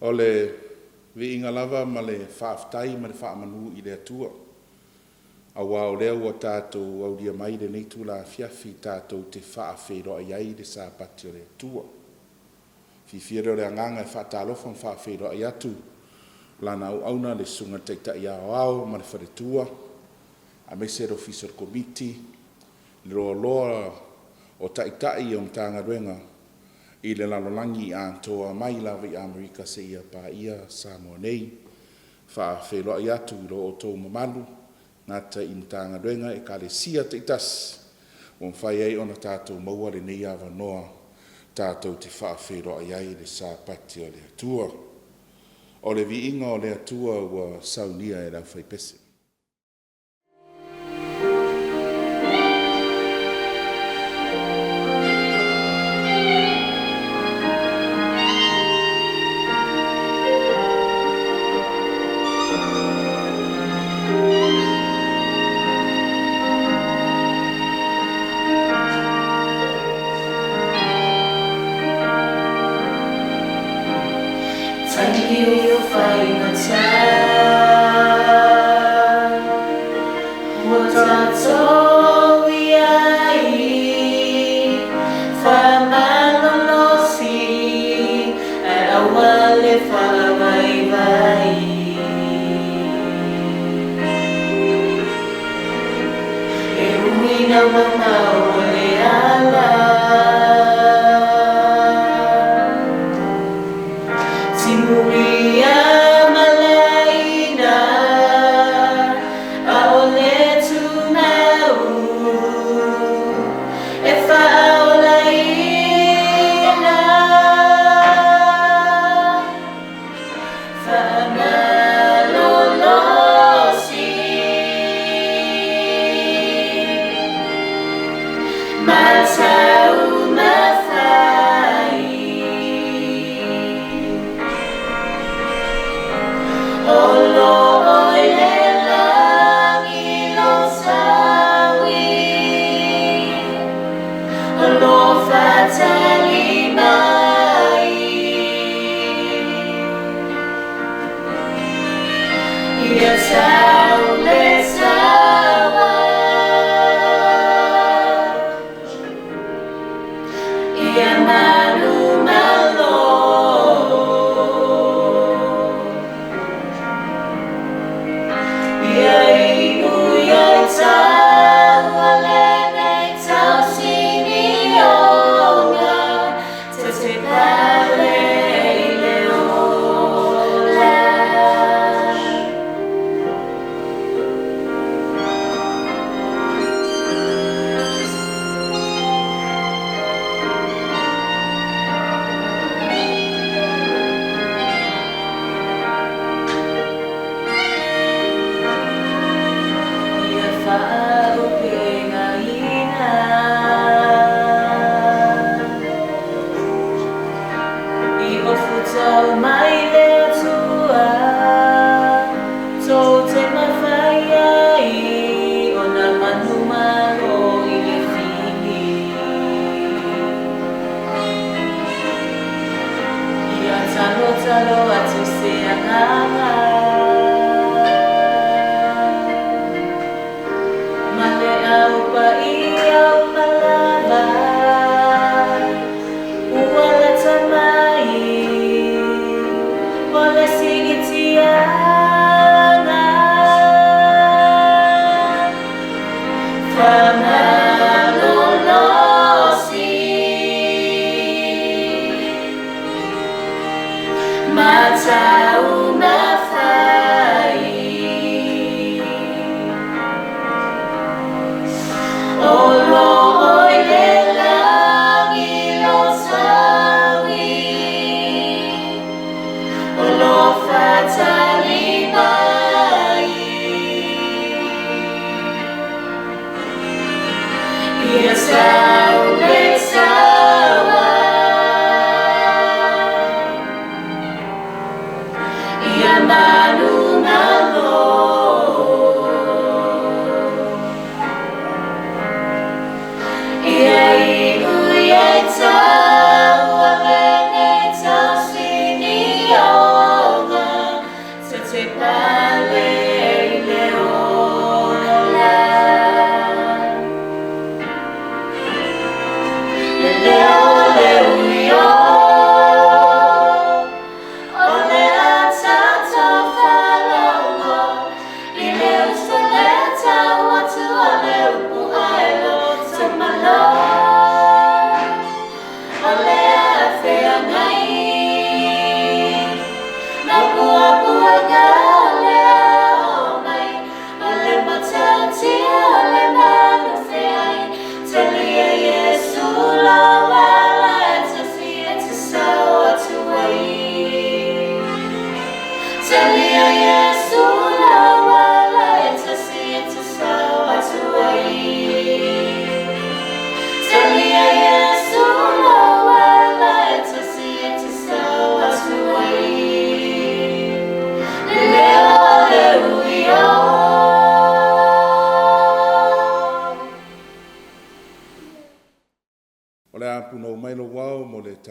O le vi inga lava ma le whaaftai ma le whaamanu I le atua. A wao lea ua tātou au dia mai le nei tūla fiafi tātou te Faafeiloaiga Sapati o le atua. Fifia o le anganga e whaatalofa Faafeiloaiga atu. Lana au auna le sunga teita I ao ma le wharetua. A mese ro fiscal committee. Le roa loa o taitai o mtanga ruenga. I le lalolangi a toa mai lawa I Amerika se ia pa ia Samoa nei. Faafeiloaiga atu I lo o tō mamalu. Ngata I mtanga ruenga e kale sia te itas. O mwhai ei ona tātou maua le nei awa noa tātou te Faafeiloaiga le Sapati o le atua. O le vi inga o le atua ua saunia e lau whai pese.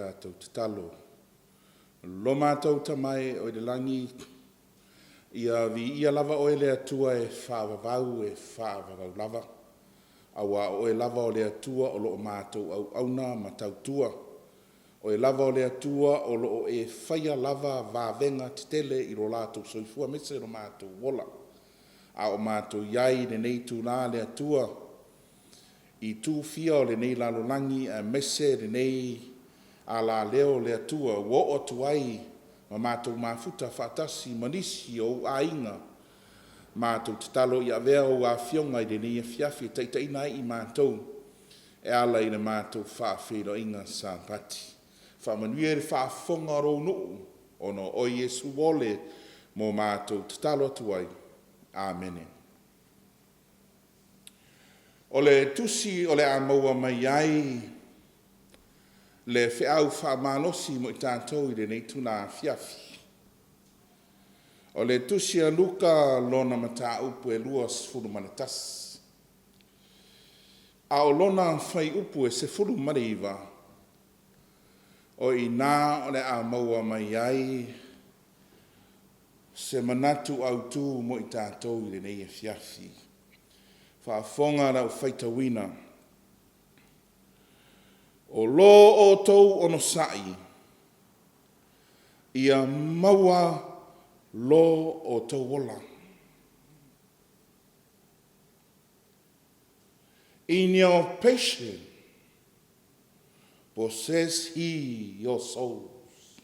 tātou te talo. Lo mātou tamai o le langi ia vi lava o le atua e whaavavau lava. Awa o lava o le atua o lo mātou au auna ma tautua. O lava o le atua o lo e whaia lava vāvenga te tele i ro lātou soifua mese ro mātou wola. A o mātou iai le nei tūnā le atua. I tū fia o le nei lalolangi a mese le nei a la leo le atua. Wo o tuai ma mātou mafuta whaatasi manisi o ainga. Mātou te talo i a vea o a fionga i le nei a fiafi taitaina i mātou. E ala i le mātou Faafeiloaiga Sapati. Whamanuia le whaafonga ro nuu ono o Yesu wole mo mātou te talo tuai. Amen. O le tusi o le amaua mai ai le whiau whamanosi mo i tātou i le nei tuna fiafi. O le tusi a luka lona mata upu e lua sefulu manetas. A o lona whai upu e sefulu mariva. O i nā o le amaua mai ai se manatu au tū mo i tātou i le nei e fiafi. Whaafonga rau whaitawina. O lo o tau ono sai. Ia maua lo o tau wola. In your patience possess he your souls.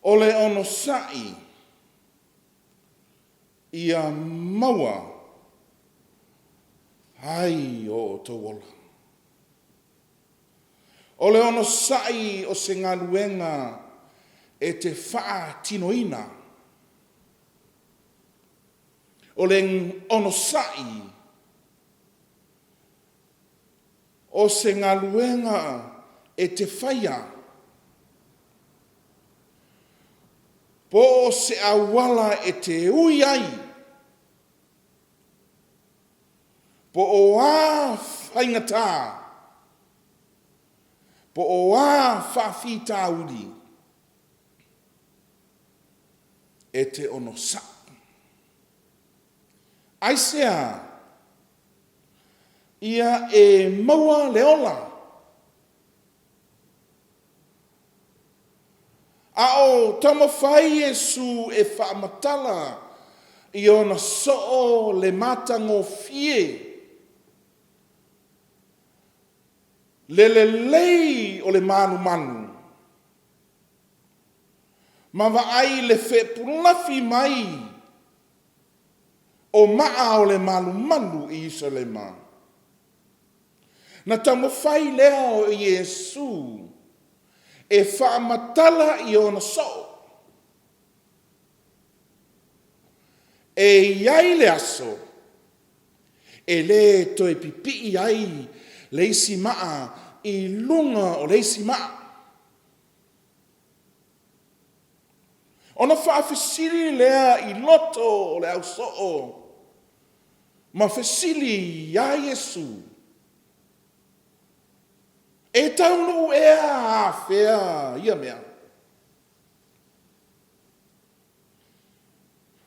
Ole ono sai. Ia maua ai o tau wola. Ole ono sai o se ngaluenga e te wha tinoina. Ole ono sai o se ngaluenga e te whaia. Po se awala e te ui ai. Po o a whaingata. Po o a whawhita uri. E te ono sa. Aisea. Ia e maua leola. A o tamawhai Yesu e whaamatala. I ona soo le matango fie. Lei o le manu. Ma ai le whepulafi mai o maa o le manu i Isolema. Na tamawhai lea o Yesu e whaamatala i ona so. E iai le aso. E le toi pipi i ai leisi maa i lunga o leisi maa. Ona whaafesili lea i loto o le au soo. Ma fesili ia Yesu. E taunu ea fea ia mea.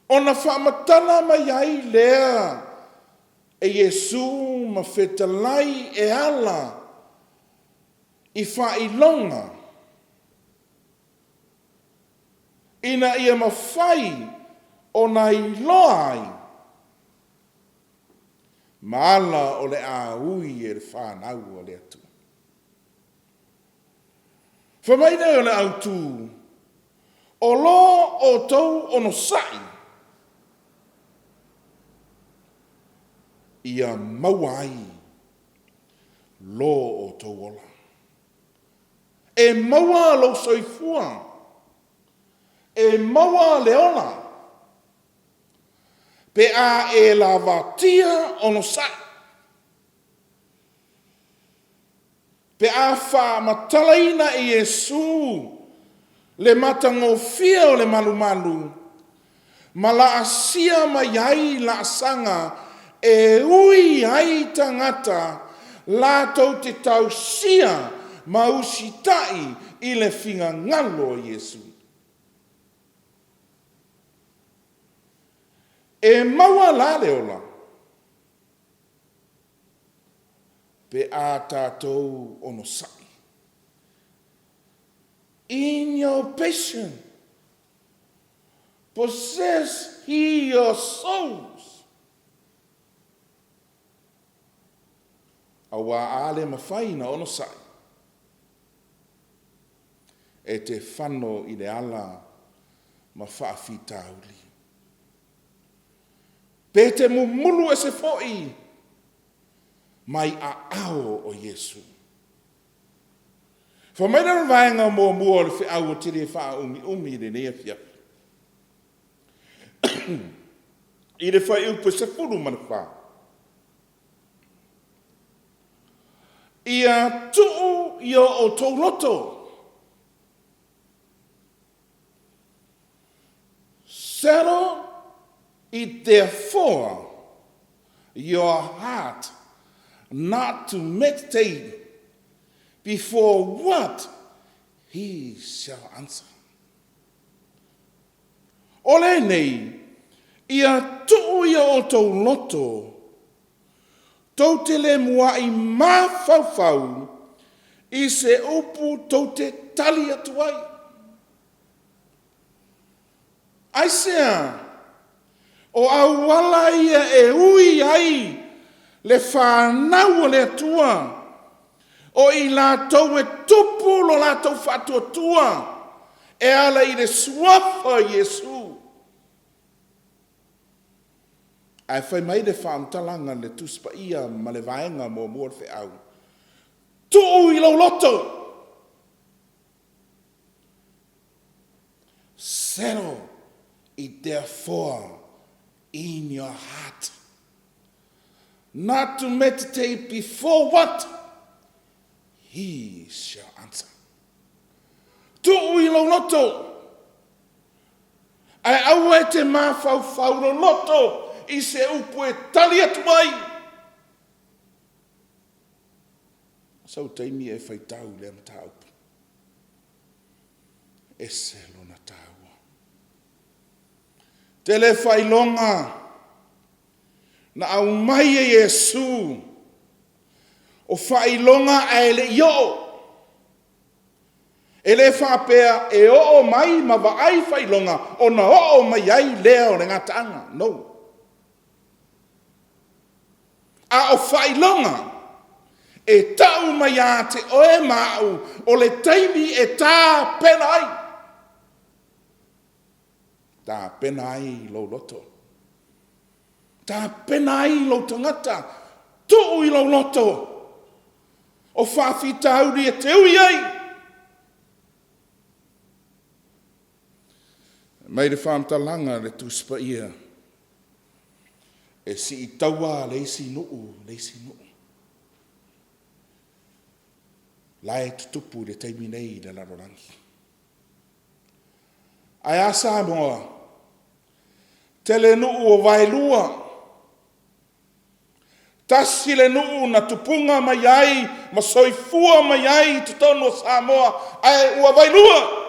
Ona whaamatala mai ai lea e Yesu ma fetalai e ala i whailonga. Ina ia mawhai o na iloa ai. Maala o le a ui e le whanau o le atu. Whamaina o le autu. O lo o tau ono sai. Ia mawai lo o tau ola. E maua lo soifua. E maua leola. Pe a e lavatia ono sa. Pe a wha matalaina e Yesu. Le matango fia o le malu. Ma la asia mai ai la asanga. E ui ai tangata Lātou te tausia mausitai i le whinga ngalo o Iesu. E maua la leola. Pe a tātou ono sai. In your passion, possess he your souls. Awa ale mawhaina ono sai. E te whano i le ala ma whaafitauli. Pe te mumulu e se foi mai a ao o Yesu. Fa mai na vaenga mo mua le whi au o tiri wha umi le nea fia. I le whai upo se furu mana wha. Ia tuu ia o tauloto. Settle it therefore your heart not to meditate before what he shall answer. Ole nei, ia tuu ia o tau loto, tau te le mua i mawhauwhau, i se upu tau te tali atu ai. Aisea, o awala ia e ui ai, le whanau o le atua, o i lātou e tupu lo lātou whatua tua, e ala i le suafa Iesu. Ai whai mai le whaamtalanga le tuspa ia ma le vaenga mo mua le au. Tuu i lau loto. Settle it therefore in your heart. Not to meditate before what he shall answer. Tuu i lau loto. Ai au e te mawhau lo loto. I se upu e tali atu mai. Saute mi e whaitau le amata upu. E se lona tāua. Te le whailonga na au mai e Yesu. O whailonga e le io. E le whapea e o mai ma wa ai whailonga. O na o mai ai leo le ngataanga. No. A o whailonga, e tau mai a te oe mau, o le taimi e tā penai. Tā penai lo loto. Tā penai lo tangata, tuu i lo loto. O whawhitauri e te ui ai. Mai le whamtalanga le tuspa ia. E si i taua leisi nuu. Lai tutupu le taimi nei le larorangi. Ai a Samoa, tele nuu o vailua. Tasi le nuu na tupunga mai ai, ma soifua mai ai tutono Samoa, ai ua vailua.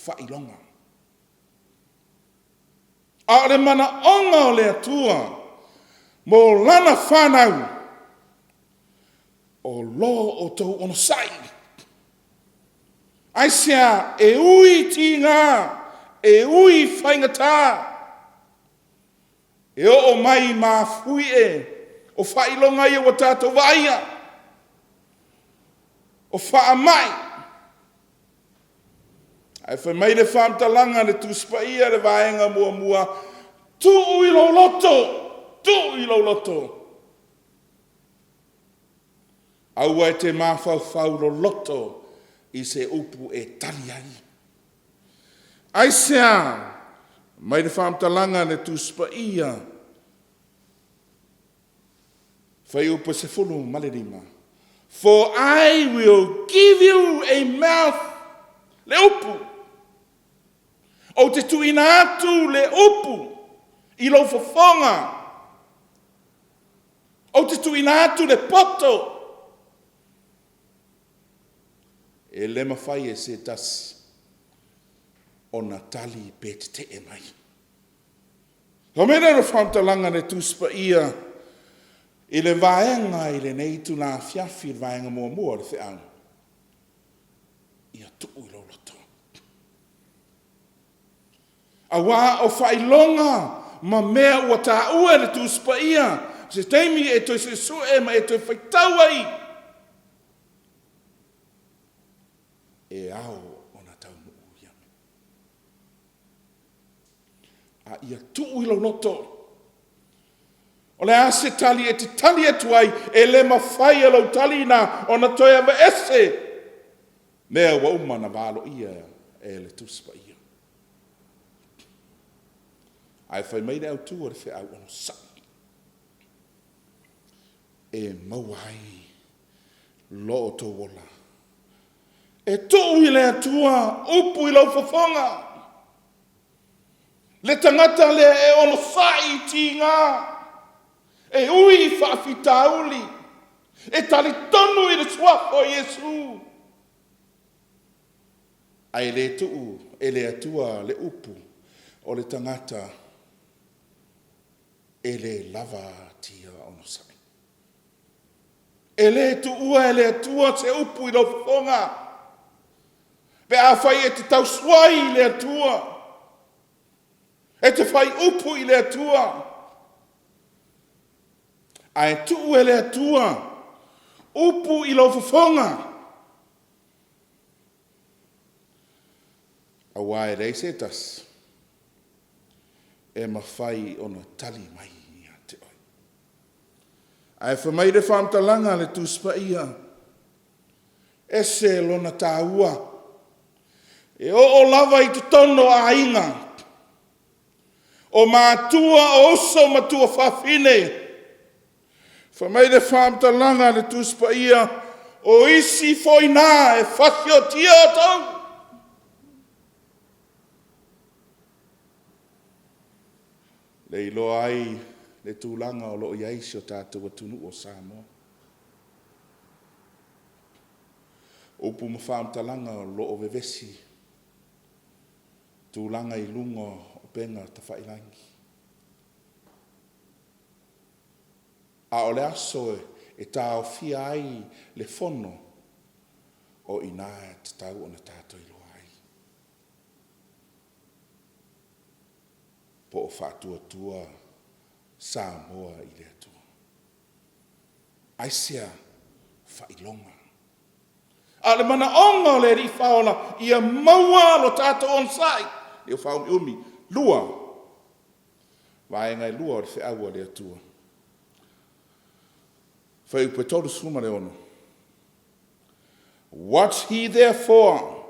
Whailonga. A le mana onga o le atua, mo lana whanau, o lo o tau ono sai. Aisea, e ui tinga, e ui whaingata, e o mai ma fui e, o whailonga i o tātou vaia, o wha mai. Ai whai mai le whamtalanga le tuspa ia le vaenga mua, tuu i lo loto. Aua e te mawhau lo loto i se upu e tali ai. Aisea, mai le whamtalanga le tuspa ia, whai upu se fulu malirima. For I will give you a mouth, le upu. O te tuina atu le upu I lau fofonga. O te tuina atu le poto. E le mawhai e se tasi. O na tali pe te e mai. Ka mera na whantalanga ne tuspa ia. I le vaenga i le nei tu na fiafi i le vaenga mua le whiang. Ia tuu i lo loto. A wā o whailonga ma mea ua tā ua le tuspa ia. Se teimi e toi se su e ma e toi whaitau ai. E ao o na tau mu uia. A ia tuu i lo loto. O le ase tali e te tali atu ai, e le mawhai e lau tali na, o na toi ava ese. Mea wa uma na valo ia e le tuspa ia. Ai whai meire au tua re whi au ono sa. E mawai lo o tō wola. E tō i le atua, upu i lau whawhonga. Le tangata le e ono sai ti ngā. E ui whaafitauli. E tali tonu i le suafo Jesu. Ai le tuu, e le atua, le upu, o le tangata, e le lava tia ono sai. E le tua, e le atua, se upu i lo whonga. Pe a whai e te tau swai i le atua. E te whai upu i le atua. Ai tuu e le atua, upu i lo whonga. A wae reise tas. E mawhai o na tali mai ia te oi. Ai whamai re whamtalanga le tuspa ia. E se lona tāua. E o lava i te tono a inga. O mātua o oso matua whawhine. Whamai re whamtalanga le tuspa ia. O isi foina e whawhio tia o tau. Le ilo ai le tūlanga o loo iaisi o tātou atunu o Samoa. Upu mawhaamtalanga o loo vevesi. Tūlanga i lunga o penga ta whailangi. A o le aso e tā o fia ai le fono o ina te tau o na tātou ilo ai. Po o whātua Samoa i le atua. Aisia whailonga. A le mana onga o le ri whaona ia maua lo tātou on sai. Leo whaumi umi, lua. Waengai lua o le whiaua le atua. Whaupe tolu suma le ono. Watch he therefore,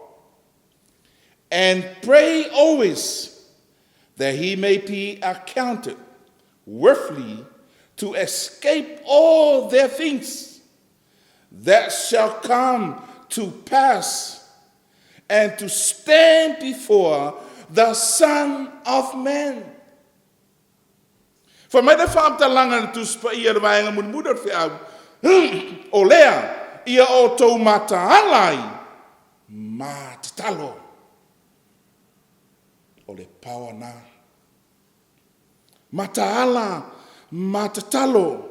and pray always, that he may be accounted worthily to escape all their things that shall come to pass, and to stand before the Son of Man. For my whaamtalanga tu spa ia waenga muda whiau. O lea, ia o tau mata alai, ma te talo. O le pawa na. Mataala, matatalo.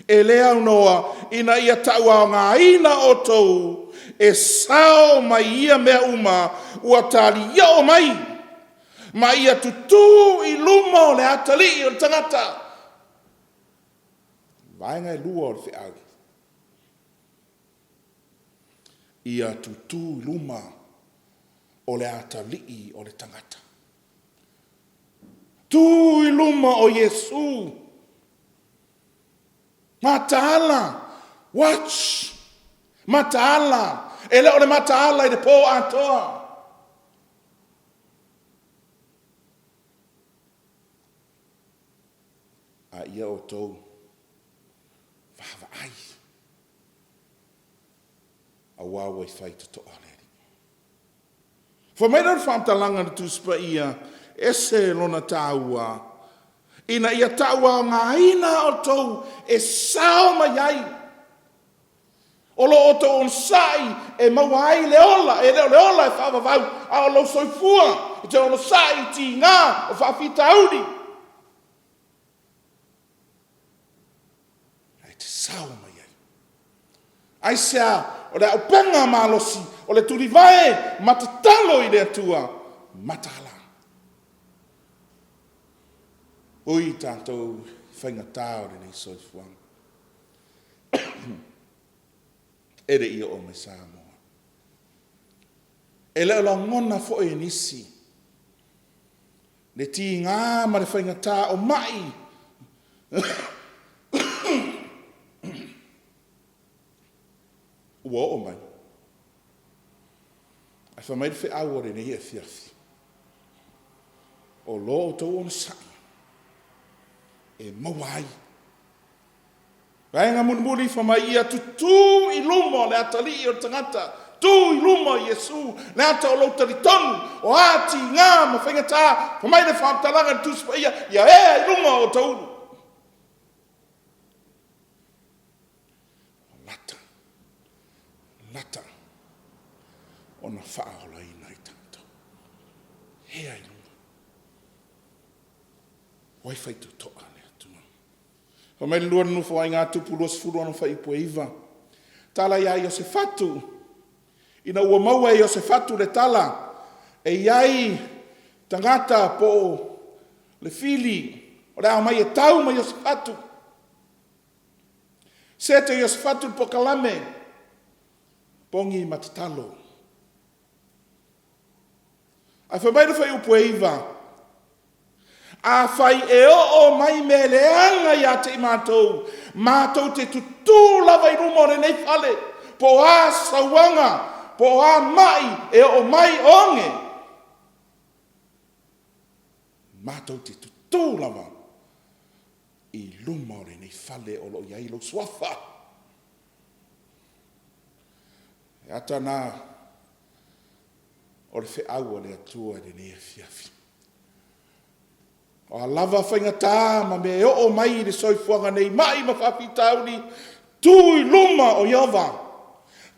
E lea unoa, ina ia taua ngā ina o tou, e sao mai ia mea uma, ua tali ia o mai. Ma ia tutu i luma o le atali o le tangata. Vaenga e lua o le whiau. Ia tutu i luma o le atali o le tangata. Tu i luma o Yesu. Mataala. Watch. Mataala. E leo le mataala i le po atoa. A ia o tou. Vava ai. A wawa i whai to aleri. Fa meira whamtalanga na tuspa ia. Ese lona tāua ina ia taua ngā ina o tau e sao mai ai. O lo o tau on sai e maua ai leola, e leola e whaavavau, a o lo soifua, e te ono sai ti ngā o whaafitauri. E te sao mai ai. Ai sea, o le au penga malosi, o le turi vae, matatalo i le atua, matala. Ui tātou whaingatā o le nei soifuanga. Ere ia o me Samoa. E leo la ngona fo e nisi. Le ti ngā ma le whaingatā o mai. Ua o mai. Ai whamai le whi au o le nei e whiawhi. O lo o tau ona sai. E mawai. Vaenga munumuri whamai ia tutu i lumo le atali i o tangata. Tu i lumo i Yesu. Le ata o lautari tonu. O ati ngā ma whaingatā. Whamai le whamtalanga ni tuspa ia. Ia i lumo o tauru. Lata. Lata. Ona whaaola i nai tātou. Hea i lumo. Waiwhai tu toa. O mai lua nufo ai ngā tupu los furu anu whai po iwa. Tala ia i o se fatu. Ina ua maua i o se fatu le tala. E iai tangata po le fili. O rea mai e tau mai o se fatu. Sete i o se fatu po kalame. Pongi matatalo. Ai whamai whai upo iwa. A whai e o mai me leanga ia te mātou. Mātou te tutu lava i rumo re nei whale. Po a sawanga, po a mai e o mai onge. Mātou te tutu lava i rumo re nei whale o lo iai lo swafa. E ata nā o le whi aua le atua re nei e fiafi. O a lava whaingatā ma me o mai le soifuanga nei mai ma whapitauri tu i luma o Iova.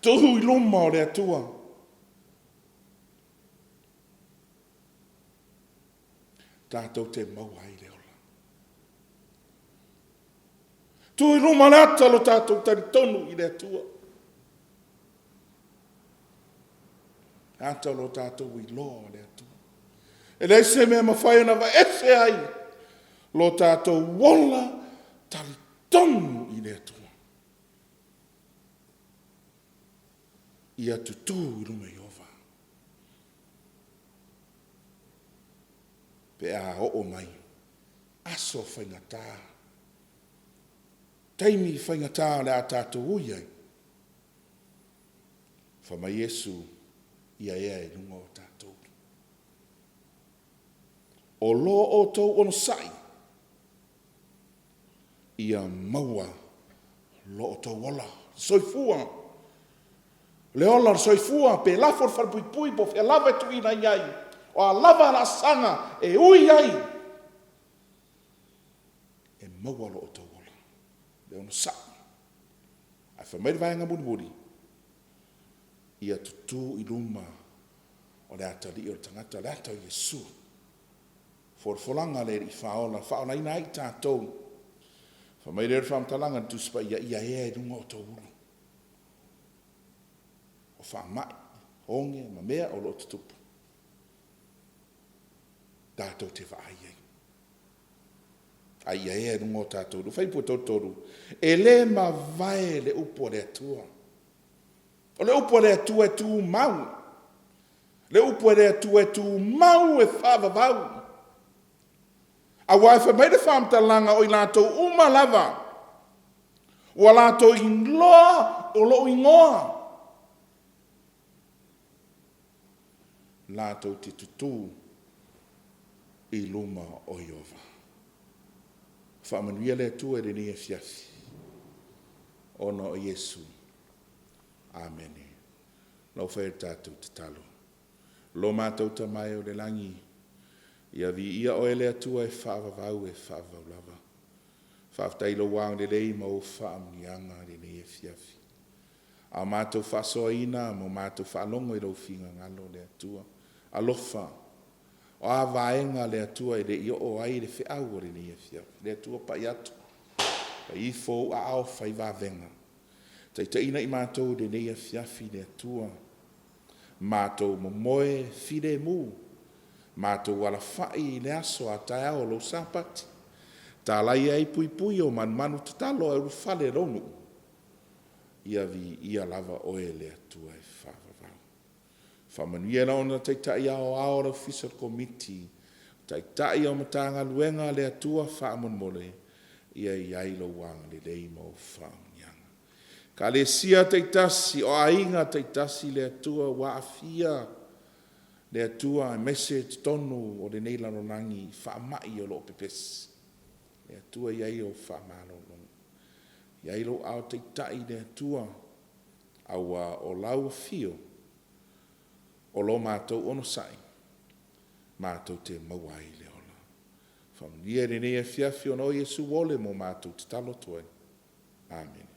Tu i luma o le atua. Tātou te maua i le ola. Tu i luma le ata lo tātou tari tonu i le atua. Ata lo tātou i loa le atua. E lei se mea mawhai ana wa ese ai. Lo tātou wola tali tonu i le atua. Ia tutu i runga i ova. Pe a o mai. Aso whaingatā. Taimi whaingatā le a tātou ui ai. Whama Yesu ia ea i runga o tātou. O lo o tau ono sai. Ia maua lo o tau ola. Soifua. Le ola soifua pe lafor wharpui pui po fia lava tu ina iai. O a lava la sanga e ui ai. E maua lo o tau ola. Le ono sai. Ai whamairi vaenga muri. Ia tutu i luma o le atari o tangata le atau Yesu. Forfolanga le i whaona ina i tātou. Whamai reo whamtalanga tu spa ia ea i runga o tau uru. O whamai, honge, ma mea o lo tutupu. Tātou te whaai ei. Ai ea i runga o tātou. Whaipu tautoru. E le ma vai le upo le atua. O le upo le atua e tu mau. Le upo le atua e tu mau e whavavau. A waifa mai le whamtalanga o i lātou uma lava. O a lātou ingoa o lo ingoa. Lātou te tutu i luma o Iova. Whamanuia le atua e ni e fiafi. Ono o Yesu. Amen. Lau whae tātou te talo. Lo mātou ta mai o le langi. Ia vi ia o ele atua e whaavavau e whaavau lava. Whaaftailo wang le lei mo whaamianga le ne e fiafi. A mātou whasoaina mo mātou whaalongo i rau whinga ngalo le atua. Alofa. O a vaenga le atua i le i o ai le whiau o le ne e fiafi. Le atua pa i atu. Pa i fōu a ao whai vavenga. Taitaina i mātou le ne e fiafi le atua. Mātou mo moe fide mu. Mātou wala whai le aso a tai ao lo sapati. Tā lai ai pui pui o manu tatalo e rufale ronu. Ia vi ia lava oe le atua e whaavavau. Whamanuia na ona taitai ao ao rau fiscal committee. Taitai o matanga luenga le atua whaamonmole. Ia iai lo wanga le lei mo whaamianga. Ka le sia taitasi o ainga taitasi le atua wa afia. Le atua message tonu o le neilano nangi whaamai o lo pepesi. Le atua iai o whaamalolo. Iai lo au te tai le atua. Aua o lau fio. O lo mātou ono sai. Mātou te mawai le ola. Whamnia re ne e fiafi o no Iesu wole mo mātou te talo toe. Amen.